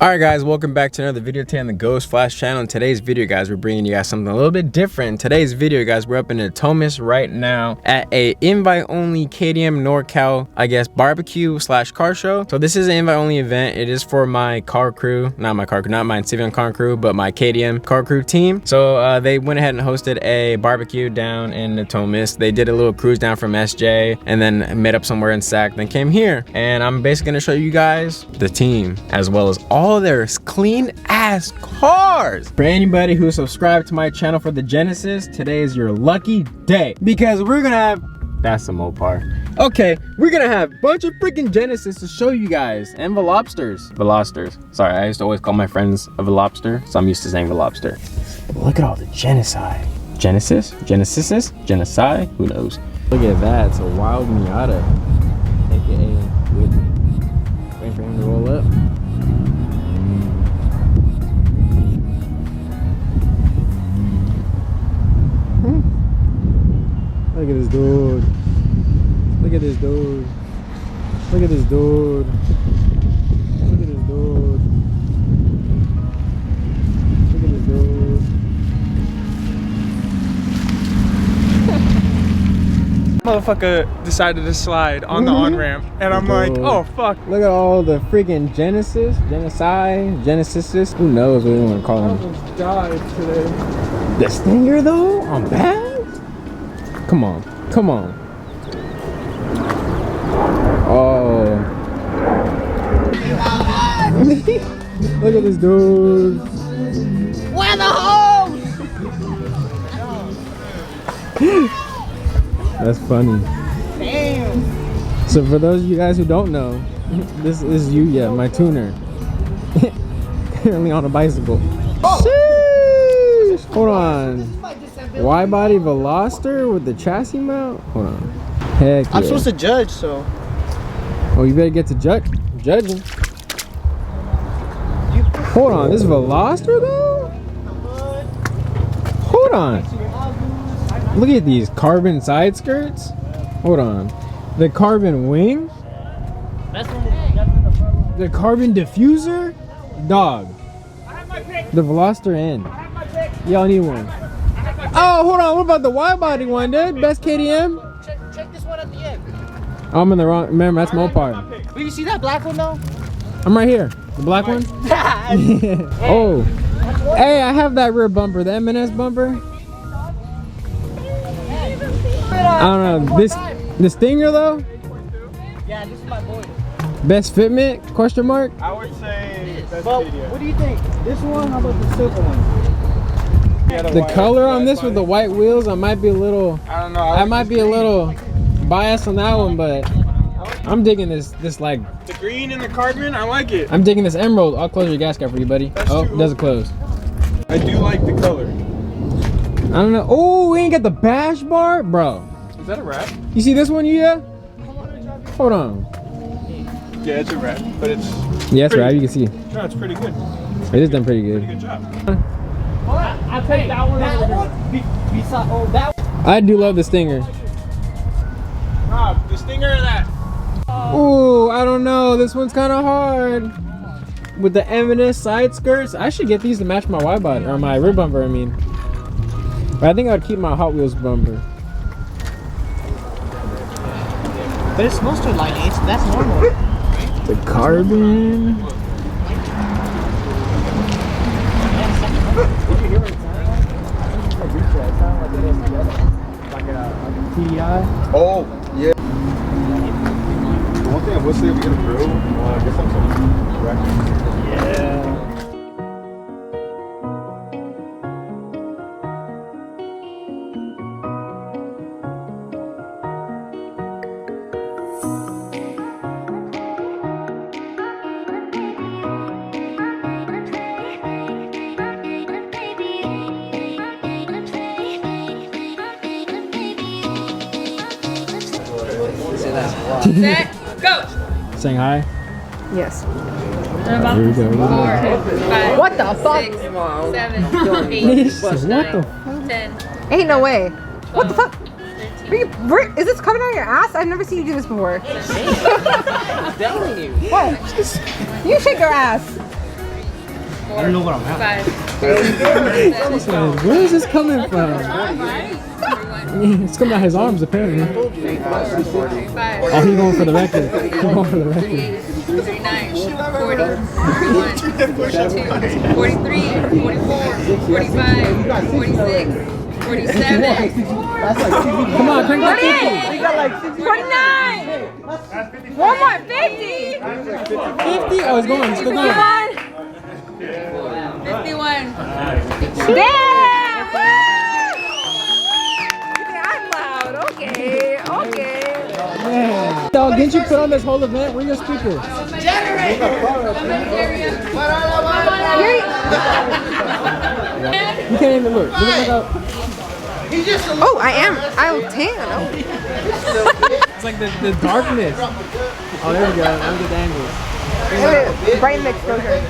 Alright guys, welcome back to another video today on the Ghost Flash channel. In today's video guys, we're bringing you guys something a little bit different. In today's video guys, we're up in Thomas right now at a invite only KDM NorCal, I guess, barbecue slash car show. So this is an invite only event. It is for my car crew, not my Civian car crew, but my KDM car crew team. So they went ahead and hosted a barbecue down in Thomas. They did a little cruise down from SJ and then met up somewhere in Sac, then came here. And I'm basically gonna show you guys the team as well as all their clean ass cars. For anybody who subscribed to my channel for the Genesis, today is your lucky day because we're gonna have, that's a Mopar. Okay, we're gonna have a bunch of freaking Genesis to show you guys, and Velosters. Sorry, I used to always call my friends a Velopster, so I'm used to saying Velopster. Look at all the Genocide. Genocide, who knows? Look at that, it's a wild Miata, aka Whitney. Waiting for him to roll up. Look at this dude. Look at this dude. Look at this dude. Look at this dude. Look at this dude. Motherfucker decided to slide on the on-ramp and I'm like, oh fuck. Look at all the freaking Genesis, who knows what we want to call I them. almost died today. The Stinger though, on bags? Come on, come on. Oh. Look at this dude. Where the hose? That's funny. Damn. So for those of you guys who don't know, this is Yuya, my tuner. Currently on a bicycle. Sheesh. Hold on. Wide body Veloster with the chassis mount? Hold on. Heck yeah. I'm supposed to judge, so. Oh, you better get to judging. Hold on, this Veloster though? Hold on. Look at these carbon side skirts. Hold on. The carbon wing. The carbon diffuser. Dog. The Veloster end. Y'all need one. Oh, hold on. What about the wide body one, dude? Best KDM? Check this one at the end. Oh, I'm in the wrong. Remember, that's Mopar. Will you see that black one though? I'm right here. The black one? Oh. Hey, I have that rear bumper. The M&S bumper. I don't know. The Stinger though? Yeah, this is my boy. Best fitment? Question mark? I would say best But video. what do you think? This one? How about the silver one? The color on this with the white wheels, I might be a little. I don't know. I might be a little biased on that one, but I'm digging this like. The green and the carbon, I like it. I'm digging this emerald. I'll close your gas cap for you, buddy. That's Oh, too it doesn't close. I do like the color. I don't know. Oh, we ain't got the bash bar, bro. Is that a wrap? You see this one, yeah? Hold on. Yeah, it's a wrap, but it's. Yeah, that's right. You can see. No, it's pretty good. It is done pretty Pretty good. good job. I'll take that one. That one? I do love the Stinger. Rob, the Stinger or that? Ooh, I don't know. This one's kind of hard. With the M&S side skirts, I should get these to match my wide body or my rear bumper. I mean, but I think I'd keep my Hot Wheels bumper. But it's supposed to like it. That's normal. The carbon. Did you hear what it sounded like? It sounded like a TDI. Oh, yeah. The one thing I would say, we get a grill. I guess I'm some Yeah. Set, go! Saying hi. Yes. Here we go. 4, 5, What the fuck? 6, 7, 8, What the 9, fuck? 10. Ain't no way. What the 12, fuck? 13. Is this coming out of your ass? I've never seen you do this before. I'm telling you. What? You shake your ass. don't know what I'm at. 5. Where is this coming from? It's coming out his arms, apparently. 35. Oh, he's going for the record. He's going for the record. 39, 40, 41, 42, 43, 44, 45, 46, 47. Come on, crank that 49. One more, 50. 50. Oh, it's going. It's still going. 51. Damn! I'm loud. Okay. Okay. Man. Dog, didn't you put on this whole event? Where's your speaker? You can't even look. Look at that. Oh, I am. I'll tan. Oh. It's like the darkness. Oh, there we go. Let me get the angles. Brighten the exposure.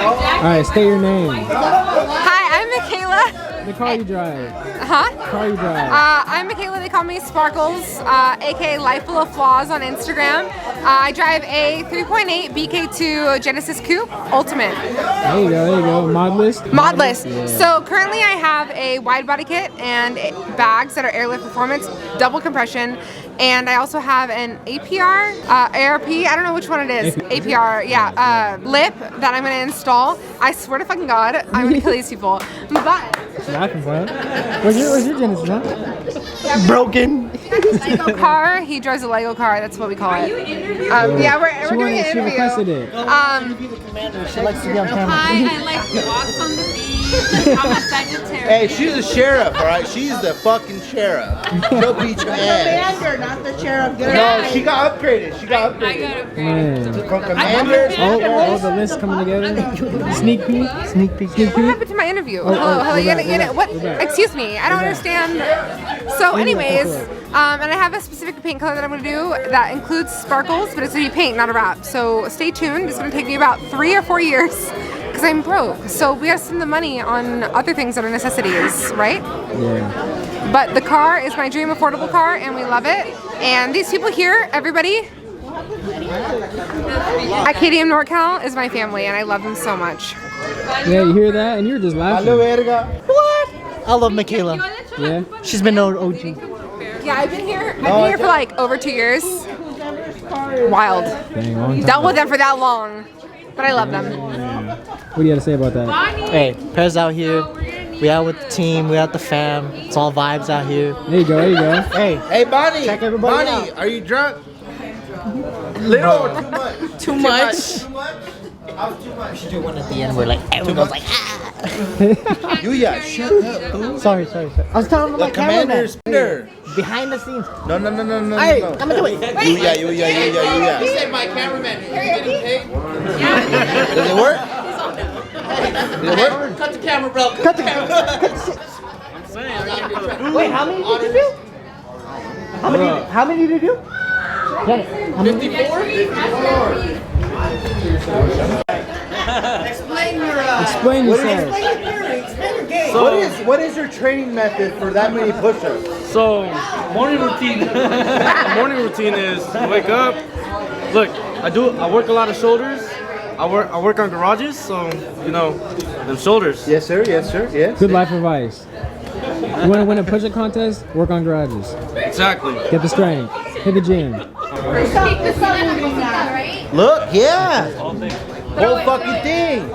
All right, state your name. Hi, I'm Michaela. The car you drive. Huh? Car you drive. I'm Michaela. They call me Sparkles, aka Life Full of Flaws on Instagram. I drive a 3.8 BK2 Genesis Coupe Ultimate. There you go. There you go. Modless. Modless. Yeah. So currently I have a wide body kit and bags that are airlift performance, double compression, and I also have an APR, ARP, I don't know which one it is. APR, yeah, lip that I'm gonna install. I swear to fucking God, I'm gonna kill these people. But Laughing, bro. Where's your Genesis, huh? Broken. Lego car, he drives a Lego car, that's what we call it. Yeah, we're doing an She interview. requested it. She likes to be on camera. Hi, I like walks on the beach. I'm a Sagittarius. Hey, she's a sheriff, all right? She's the fucking sheriff. She'll beat your ass. Commander, not the sheriff. No, she got upgraded. She got I upgraded. got Man. From commander. Oh, the list coming together. Sneak peek. Sneak peek. Sneak What peek. happened to my interview? Oh, Hello, we're you back, know, what? we're back. Excuse me, I don't understand. So anyways, and I have a specific paint color that I'm gonna do that includes sparkles, but it's gonna be paint, not a wrap. So stay tuned, it's gonna take me about 3 or 4 years because I'm broke. So we gotta spend the money on other things that are necessities, right? Yeah. But the car is my dream affordable car and we love it. And these people here, everybody at KDM NorCal is my family and I love them so much. Yeah, you hear that? And you're just laughing. What? I love Michaela. Yeah. She's been an OG. Yeah, I've been here for like over 2 years. Wild. Dang, long time. Dealt with them for that long, but I love them. What do you got to say about that? Hey, Pez out here. We out with the team. We out the fam. It's all vibes out here. There you go. There you go. Hey, Hey, Bonnie. Check everybody Bonnie, out. are you drunk? Little or too much? too much. Too much? I was too much. We should do one at the end where like everyone's like, ah. Yuya, shut up, boo. Sorry. I was telling them The my cameraman. commander's spinner. Behind the scenes. No. Hey, I'm gonna do it. Yuya. He said my cameraman. Are you getting paid? Does it work? Does it work? Cut the camera, bro. Cut the camera. Wait, how many did you do? How many did you do? Get it. How many? 54? Explain yourself. What is your training method for that many push-ups? So, morning routine. Morning routine is wake up. Look, I work a lot of shoulders. I work on garages, so you know, them shoulders. Yes, sir. Yes. Good life advice. You want to win a push-up contest? Work on garages. Exactly. Get the strength. Hit the gym. Look, yeah. Whole fucking thing.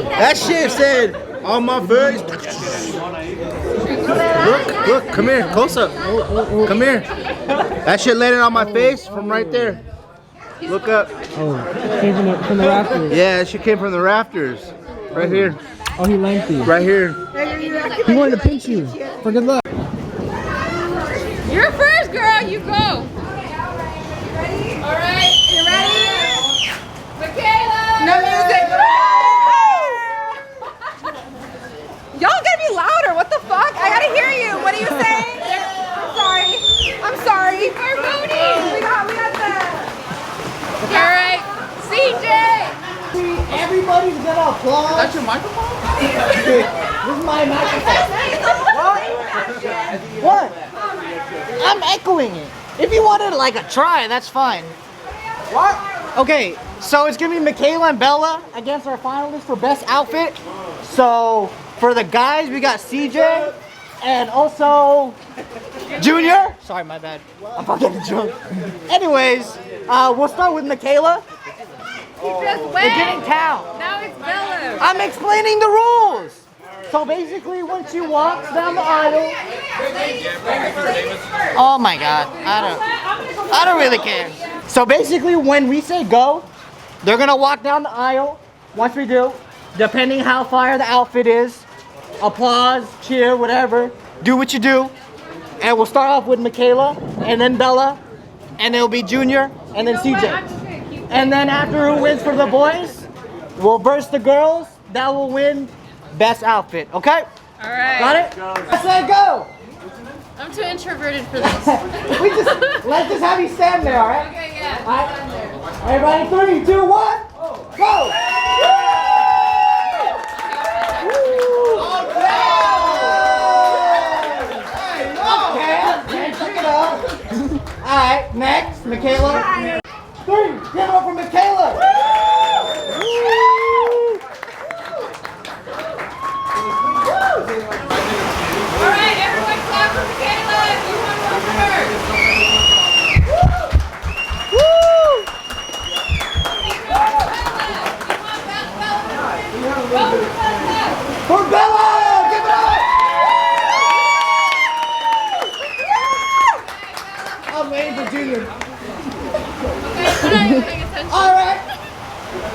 That shit said on my face. Look, come here, close up. Come here. That shit landed on my face from right there. Look up. Oh, came from the rafters. Yeah, that shit came from the rafters. Right here. Oh, he lengthy. Right here. He wanted to pinch you for good luck. You're first, girl. You go. All right. You ready? Michaela. No music. Y'all gotta be louder. What the fuck? I gotta hear you. What are you saying? I'm sorry. We're voting. We got the. All right. CJ. Everybody's gonna applaud. That's your microphone? This is my microphone. What? I'm echoing it. If you wanted like a try, that's fine. What? Okay, so it's gonna be Michaela and Bella against our finalists for best outfit. So for the guys, we got CJ and also Junior. Sorry, my bad. I'm fucking drunk. Anyways, we'll start with Michaela. Just wait. Beginning count. Now it's Bella. I'm explaining the rules. So basically, when she walks down the aisle. Oh my God, I don't really care. So basically, when we say go, they're gonna walk down the aisle. Once we do, depending how fire the outfit is, applause, cheer, whatever, do what you do. And we'll start off with Michaela, and then Bella, and it'll be Junior, and then CJ. And then after who wins for the boys, we'll verse the girls. That will win best outfit. Okay? All right. Got it? I said go. I'm too introverted for this. Let's just have you stand there, all right? Okay, yeah. All right. Everybody, 3, 2, 1, go! Okay, check it out. All right, next, Michaela. 3, give it up for Michaela. All right, everyone clap for Michaela. You want to for her. For Bella, give it up. I'm waiting for Junior. All right,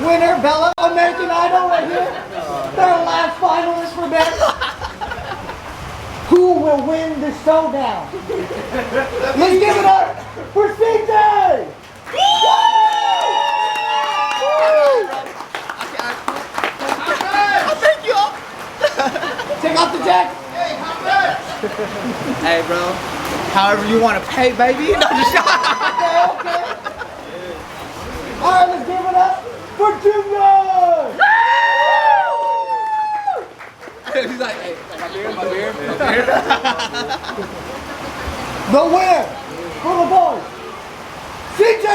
winner Bella, American Idol right here. Third last finalist for best. Who will win the showdown? Let's give it up for CJ! I'll take you off. Take off the jacket. Hey, how much? Hey, bro. However you want to pay, baby. No, just Okay. All right, let's give it up for Junior! He's like, hey, my beer. The winner for the boys, CJ!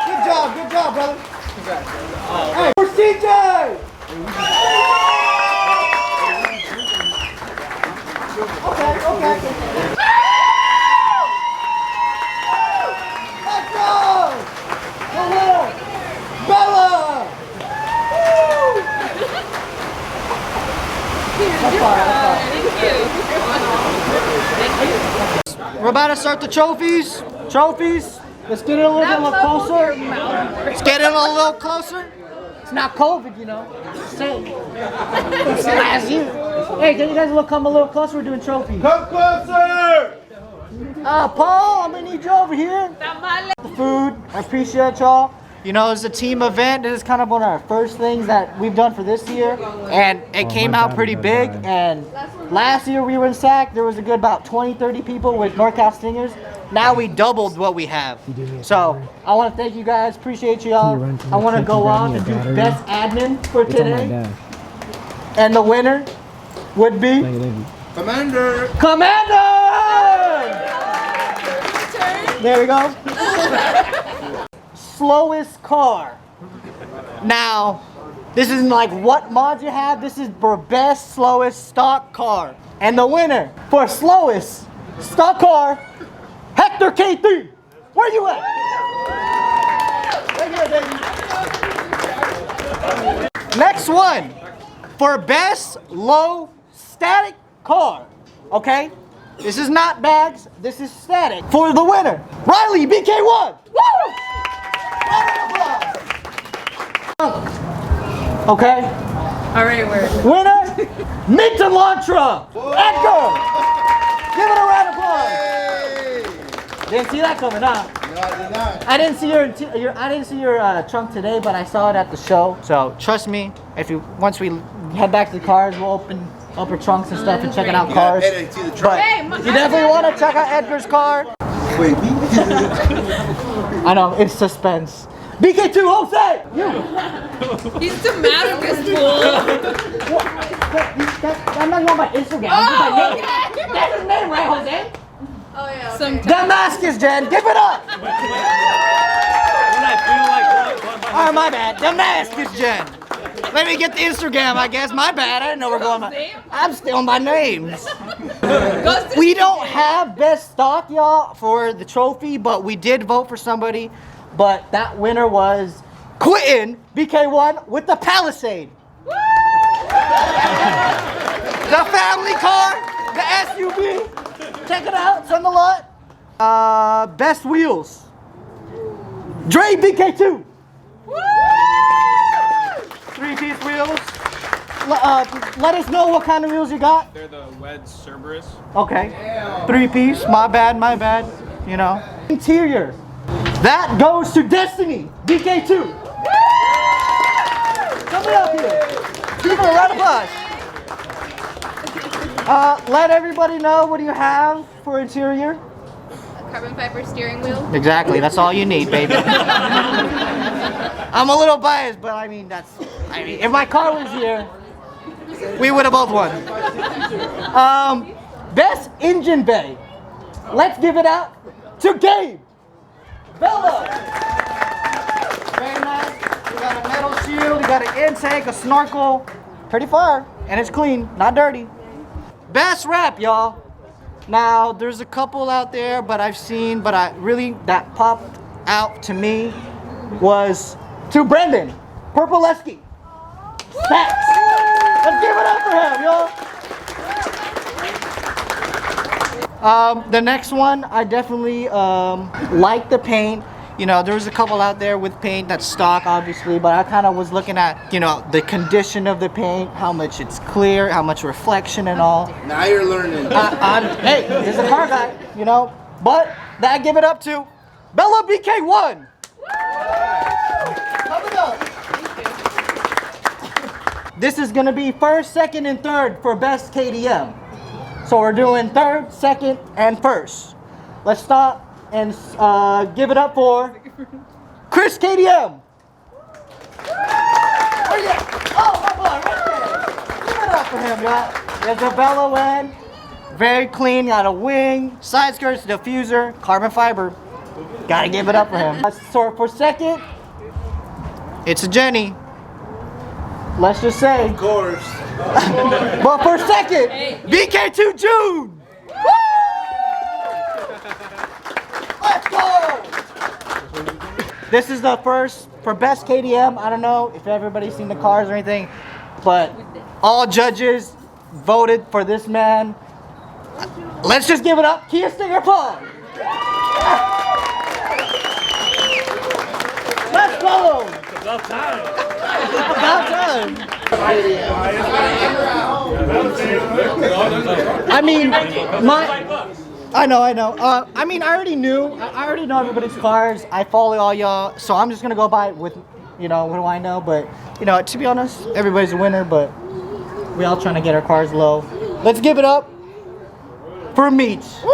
Good job, brother. Hey, for CJ! Okay. Let's go! The winner, Bella! We're about to start the trophies. Let's get it a little closer. Let's get it a little closer. It's not COVID, you know. Say it's last year. Hey, can you guys come a little closer? We're doing trophies. Come closer! Paul, I'm gonna need you over here. The food, I appreciate y'all. You know, it's a team event. This is kind of one of our first things that we've done for this year, and it came out pretty big. And last year we were in SAC, there was a good about 20-30 people with NorCal Stingers. Now we doubled what we have. So I want to thank you guys, appreciate y'all. I want to go on and do best admin for today. And the winner would be Commander! There we go. Slowest car. Now, this isn't like what mods you have. This is for best slowest stock car. And the winner for slowest stock car, Hector K3. Where you at? Right here, baby. Next one for best low static car. Okay? This is not bags. This is static. For the winner, Riley BK1. Woo! Okay. All right, we're. Winner, Minton Lantra. Edgar. Give it a round of applause. Didn't see that coming, huh? No, I did not. I didn't see your trunk today, but I saw it at the show. So trust me, once we head back to the cars, we'll open up our trunks and stuff and checking out cars. But you definitely want to check out Edgar's car. Wait, me? I know, it's suspense. BK2 Jose! You! He's Damascus fool. I'm not on my Instagram. Oh, That's his name, right, Jose? Oh yeah. Sometimes. Damascus, Jen, give it up. Alright, my bad. Damascus, Jen. Let me get the Instagram, I guess. My bad. I didn't know we're going. I'm still on my names. We don't have best stock, y'all, for the trophy, but we did vote for somebody. But that winner was Quentin BK1 with the Palisade. The family car, the SUV. Check it out. It's on the lot. Best wheels. Dre BK2. 3-piece wheels. Let us know what kind of wheels you got. They're the Wed Cerberus. Okay. 3-piece. My bad. You know. Interior. That goes to Destiny BK2. Coming up here. Give her a round of applause. Let everybody know, what do you have for interior? Carbon fiber steering wheel. Exactly, that's all you need, baby. I'm a little biased, but I mean, if my car was here, we would have both won. Best engine bay. Let's give it out to Gabe Bella. Very nice. You got a metal shield, you got an intake, a snorkel. Pretty far, and it's clean, not dirty. Best wrap, y'all. Now, there's a couple out there, but that popped out to me was to Brendan Purpleski. Stacks. Let's give it up for him, y'all. The next one, I definitely like the paint. You know, there was a couple out there with paint that's stock, obviously, but I kind of was looking at, you know, the condition of the paint, how much it's clear, how much reflection and all. Now you're learning. Hey, he's a car guy, you know, but that give it up to Bella BK1. Coming up. This is going to be first, second, and third for best KDM. So we're doing third, second, and first. Let's stop and give it up for Chris KDM. Oh, yeah. Oh, my boy, right there. Give it up for him, y'all. There's a Bella win. Very clean, got a wing, side skirts, diffuser, carbon fiber. Gotta give it up for him. So for second, it's a Jenny. Let's just say. Of course. But for second, BK2 June. Let's go! This is the first for best KDM. I don't know if everybody's seen the cars or anything, but all judges voted for this man. Let's just give it up. Kia Stinger Paul. Let's go! About time. About time. I mean, I know. I mean, I already know everybody's cars. I follow all y'all, so I'm just gonna go by with, you know, what do I know? But, you know, to be honest, everybody's a winner, but we all trying to get our cars low. Let's give it up for Meech. Check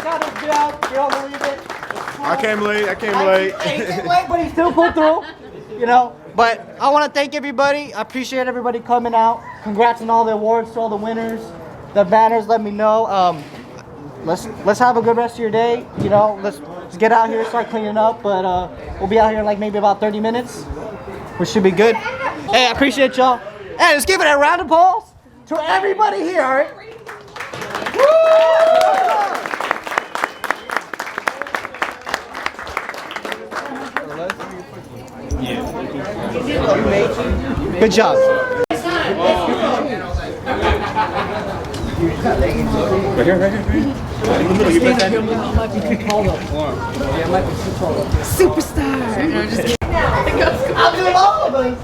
out his build. You don't believe it? I can't believe. He came late, but he still pulled through. You know. But I want to thank everybody. I appreciate everybody coming out. Congrats on all the awards to all the winners. The banners, let me know. Let's have a good rest of your day. You know, let's get out here, start cleaning up. But we'll be out here in like maybe about 30 minutes. We should be good. Hey, I appreciate y'all. Hey, let's give it a round of applause to everybody here, all right? Woo! Good job. Right here. Superstar. No, just kidding. I'm doing all of them.